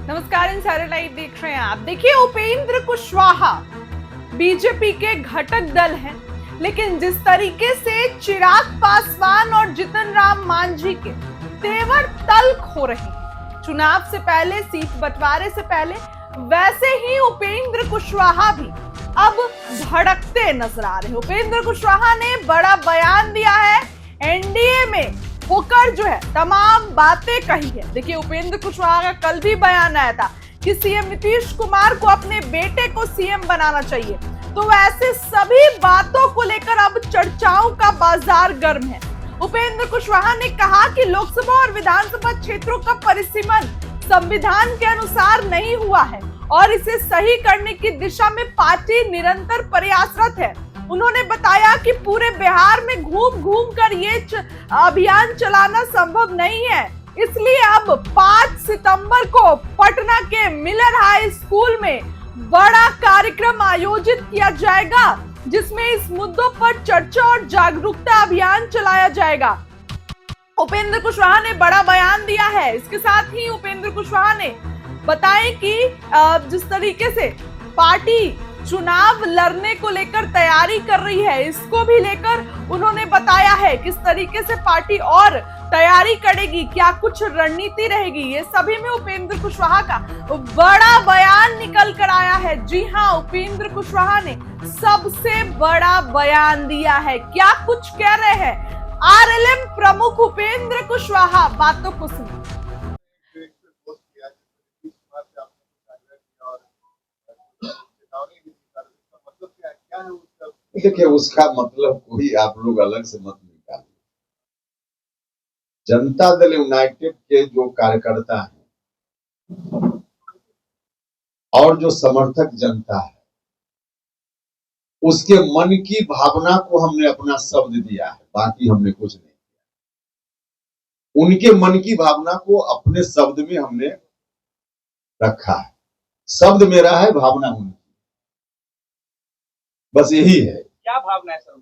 नमस्कार, इन सैटेलाइट देख रहे हैं आप। देखिए, उपेंद्र कुशवाहा बीजेपी के घटक दल हैं, लेकिन जिस तरीके से चिराग पासवान और जितन राम मांझी के तेवर तल्ख हो रहे हैं चुनाव से पहले, सीट बंटवारे से पहले, वैसे ही उपेंद्र कुशवाहा भी अब भड़कते नजर आ रहे हैं। उपेंद्र कुशवाहा ने बड़ा बयान दिया है, एनडीए में होकर जो है तमाम बातें कही है। देखिए, उपेंद्र कुशवाहा का कल भी बयान आया था कि सीएम नीतीश कुमार को अपने बेटे को सीएम बनाना चाहिए। तो ऐसे सभी बातों को लेकर अब चर्चाओं का बाजार गर्म है। उपेंद्र कुशवाहा ने कहा कि लोकसभा और विधानसभा क्षेत्रों का परिसीमन संविधान के अनुसार नहीं हुआ है और इसे सही करने की दिशा में पार्टी निरंतर प्रयासरत है। उन्होंने बताया कि पूरे बिहार में घूम घूम कर ये अभियान चलाना संभव नहीं है, इसलिए अब 5 सितंबर को पटना के मिलर हाई स्कूल में बड़ा कार्यक्रम आयोजित किया जाएगा, जिसमें इस मुद्दों पर चर्चा और जागरूकता अभियान चलाया जाएगा। उपेंद्र कुशवाहा ने बड़ा बयान दिया है। इसके साथ ही उपेंद्र कुशवाहा ने बताया कि जिस तरीके से पार्टी चुनाव लड़ने को लेकर तैयारी कर रही है, इसको भी लेकर उन्होंने बताया है किस तरीके से पार्टी और तैयारी करेगी, क्या कुछ रणनीति रहेगी। ये सभी में उपेंद्र कुशवाहा का बड़ा बयान निकल कर आया है। जी हाँ, उपेंद्र कुशवाहा ने सबसे बड़ा बयान दिया है। क्या कुछ कह रहे हैं आरएलएम प्रमुख उपेंद्र कुशवाहा, बातों को सुनिए। देखिए, उसका मतलब कोई आप लोग अलग से मत निकालिए। जनता दल यूनाइटेड के जो कार्यकर्ता हैं और जो समर्थक जनता है, उसके मन की भावना को हमने अपना शब्द दिया है, बाकी हमने कुछ नहीं किया। उनके मन की भावना को अपने शब्द में हमने रखा है। शब्द मेरा है, भावना उनकी, बस यही है। क्या भावना है सर?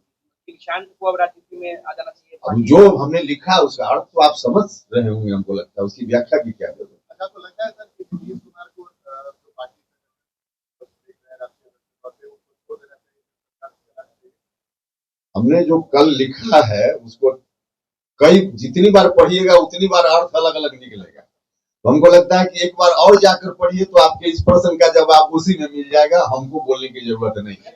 शांत को अब राजनीति में आ जाना चाहिए। अब जो हमने लिखा उसका अर्थ तो आप समझ रहे होंगे, हमको लगता है। उसकी व्याख्या की क्या जरूरत है? अच्छा, तो लगता है सर कि नीतीश कुमार को जो पार्टी हमने जो कल लिखा है उसको जितनी बार पढ़िएगा उतनी बार अर्थ अलग अलग निकलेगा। तो हमको लगता है कि एक बार और जाकर पढ़िए तो आपके इस प्रश्न का जवाब उसी में मिल जाएगा। हमको बोलने की जरूरत नहीं है।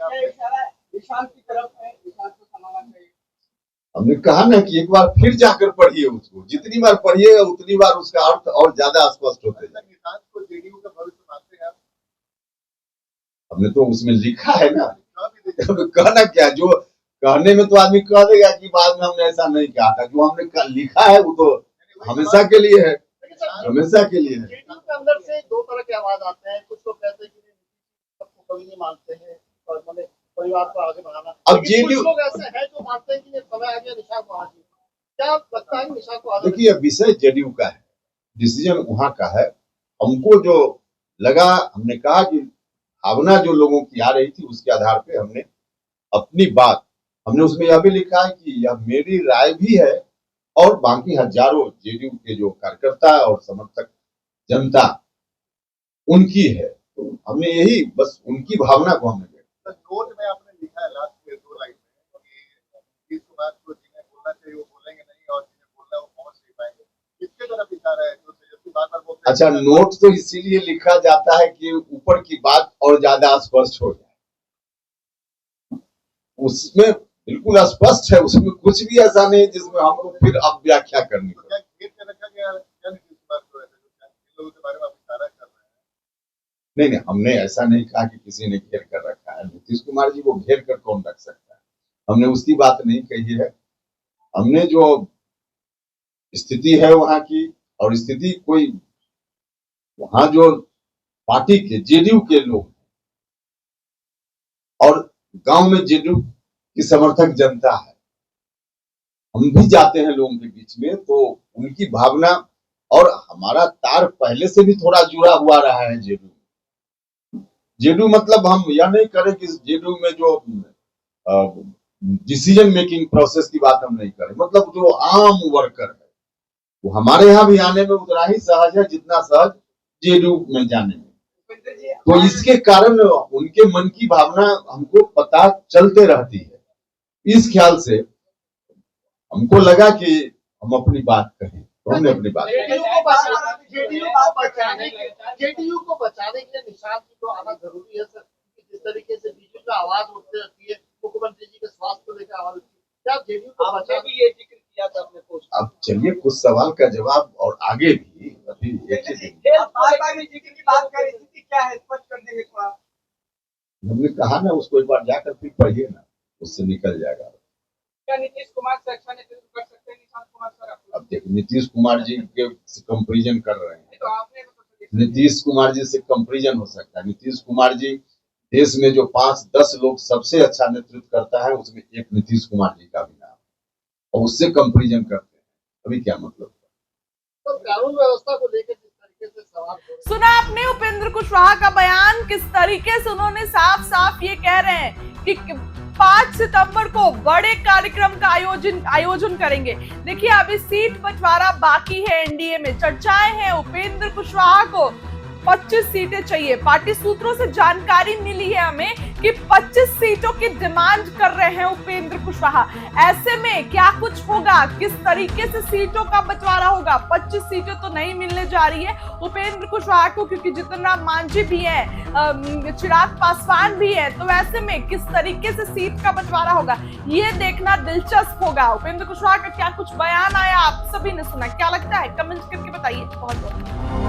हमने कहा ना कि एक बार फिर जाकर पढ़िए उसको। जितनी बार पढ़िएगा उतनी बार उसका अर्थ और ज्यादा स्पष्ट होता है। हमने तो उसमें लिखा है ना, कहना क्या, जो कहने में तो आदमी कह देगा कि बाद में हमने ऐसा नहीं कहा था। जो हमने लिखा है वो तो हमेशा के लिए है, हमेशा के लिए है। अंदर से दो तरह के आवाज आते हैं। कुछ लोग कहते हैं कि सबको कभी नहीं मानते हैं और मतलब परिवार को आगे बढ़ाना। अब कुछ लोग ऐसे हैं जो मानते हैं कि समय आ गया निशा को आगे। क्या लगता है निशा को आगे? देखिए, विषय जेडीयू का है, डिसीजन वहां का है। हमको जो लगा, हमने कहा कि भावना जो लोगों की आ रही थी उसके आधार पे हमने अपनी बात, हमने उसमें यह भी लिखा है कि यह मेरी राय भी है और बाकी हजारों जेडीयू के जो कार्यकर्ता और समर्थक जनता उनकी है। तो हमने यही बस उनकी भावना को हमने नोट में आपने लिखा है लास्ट के 2 लाइन में कि नीतीश कुमार को जिन्हें बोलना चाहिए वो बोलेंगे नहीं और जिन्हें बोलना है वो पहुंच नहीं पाएंगे। किसके तरफ इशारा है? जो तेजस्वी बार-बार बोलते हैं। अच्छा, नोट तो इसीलिए लिखा जाता है कि ऊपर की बात और ज्यादा स्पष्ट हो जाए। उसमें बिल्कुल स्पष्ट है, उसमें कुछ भी ऐसा नहीं जिसमें हमको फिर अब व्याख्या करनी पड़े। क्या घेर के रखा गया क्या नीतीश कुमार को? ऐसे लोगों के बारे में आप इशारा कर रहे हैं। नहीं, हमने ऐसा नहीं कहा कि किसी ने घेर कर रखा है। नीतीश कुमार जी को घेर कर कौन रख सकता है? हमने उसकी बात नहीं कही है। हमने जो स्थिति है वहां की, और स्थिति कोई वहां जो पार्टी के जेडीयू के लोग और गांव में जेडीयू की समर्थक जनता है, हम भी जाते हैं लोगों के बीच में, तो उनकी भावना और हमारा तार पहले से भी थोड़ा जुड़ा हुआ रहा है जेडीयू। मतलब हम यह नहीं करें कि जेडीयू में जो डिसीजन मेकिंग प्रोसेस की बात हम नहीं करें। मतलब जो आम वर्कर है वो हमारे यहाँ भी आने में उतना ही सहज है जितना सहज जेडीयू में जाने में। तो इसके कारण उनके मन की भावना हमको पता चलते रहती है। इस ख्याल से हमको लगा कि हम अपनी बात कहें, तो हमने अपनी बात कही। जेडीयू को बचाने के लिए निशांत जी को आना जरूरी है सर, जिस तरीके से बीजेपी का आवाज उठती रहती है, मुख्यमंत्री जी के स्वास्थ्य को लेकर आवाज उठती है, क्या जेडीयू को बचाने भी ये जिक्र किया था अपने पोस्ट। अब चलिए कुछ सवाल का जवाब और आगे भी अभी एक ही दिन जिक्र की बात कर रही थी, क्या है स्पष्ट कर देंगे थोड़ा। हमने कहा ना, उसको एक बार जाकर फिर पढ़िए ना, उससे निकल जाएगा। क्या नीतीश कुमार से अच्छा नेतृत्व कर सकते हैं निशांत कुमार सर? अब देखिए, नीतीश कुमार जी के कंपेरिजन कर रहे हैं। तो आपने नीतीश कुमार जी से कंपेरिजन हो सकता है? नीतीश कुमार जी देश में जो 5-10 लोग सबसे अच्छा नेतृत्व करता है, उसमें एक नीतीश कुमार जी का भी नाम, और उससे कंपेरिजन करते हैं, अभी क्या मतलब? तो कानून व्यवस्था को लेकर जिस तरीके से सवाल सुना आपने उपेंद्र कुशवाहा का बयान, किस तरीके से उन्होंने साफ साफ ये कह रहे हैं कि 5 सितंबर को बड़े कार्यक्रम का आयोजन करेंगे। देखिए, अभी सीट बंटवारा बाकी है एनडीए में। चर्चाएं हैं उपेंद्र कुशवाहा को 25 सीटें चाहिए। पार्टी सूत्रों से जानकारी मिली है हमें कि 25 सीटों की डिमांड कर रहे हैं उपेंद्र कुशवाहा। ऐसे में क्या कुछ होगा, किस तरीके से सीटों का बंटवारा होगा? 25 सीटें तो नहीं मिलने जा रही है उपेंद्र कुशवाहा को, क्योंकि जितन राम मांझी भी है, चिराग पासवान भी है। तो ऐसे में किस तरीके से सीट का बंटवारा होगा, ये देखना दिलचस्प होगा। उपेंद्र कुशवाहा का क्या कुछ बयान आया, आप सभी ने सुना, क्या लगता है? कमेंट करके बताइए। बहुत बहुत